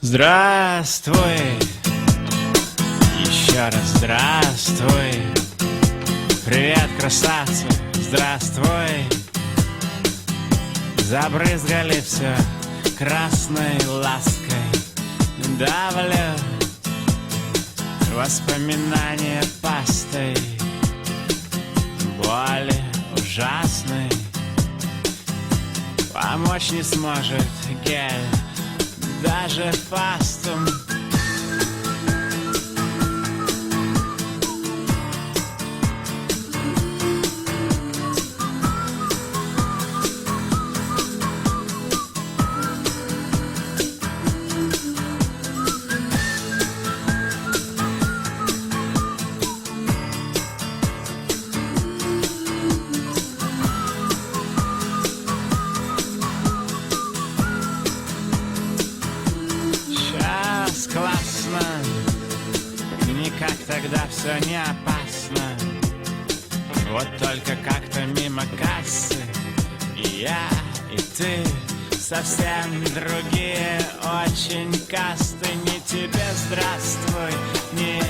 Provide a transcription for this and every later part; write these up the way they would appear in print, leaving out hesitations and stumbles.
Здравствуй, еще раз здравствуй. Привет, красавцы, здравствуй. Забрызгали все красной лаской. Давлю воспоминания пастой, боли ужасной. Помочь не сможет гель, даже фастум. Классно, не как тогда, все не опасно. Вот только как-то мимо кассы и я, и ты совсем другие, очень касты. Не тебе здравствуй, не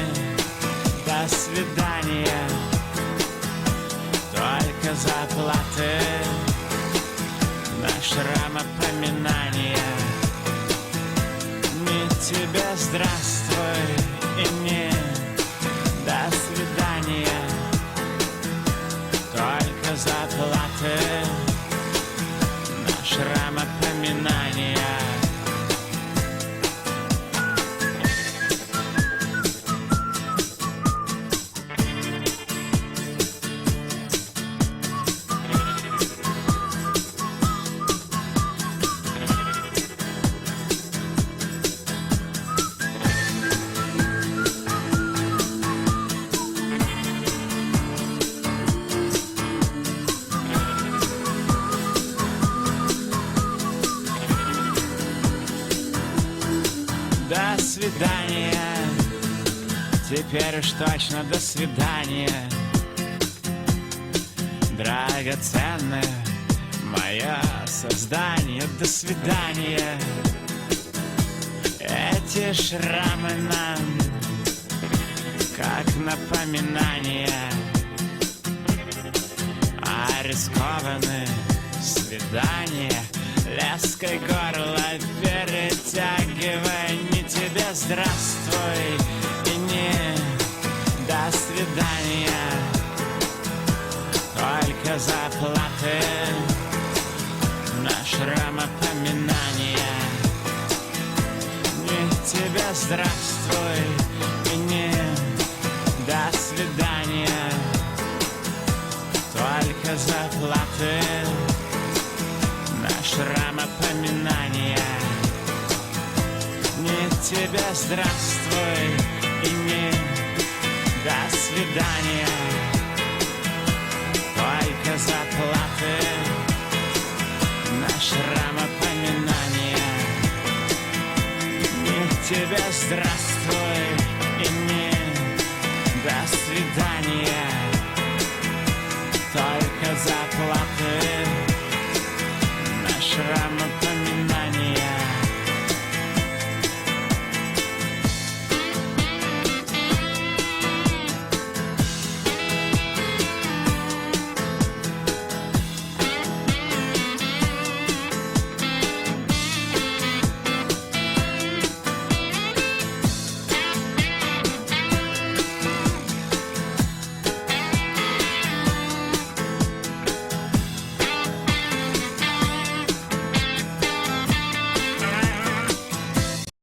до свидания, только заплаты на шрамопоминания. Тебе здравствуй и не до свидания, только заплаты на шрамопоминания. До свидания, теперь уж точно до свидания. Драгоценное мое создание, до свидания. Эти шрамы нам как напоминание о рискованных свиданиях. Леской горло перетягивай, не тебе здравствуй и не до свидания, только заплаты на шрамопоминания. Не тебе здравствуй и не до свидания, только заплаты шрамопоминания. Не тебе здравствуй и не до свидания, только заплаты на шрамопоминания. Не тебе здравствуй и не до свидания,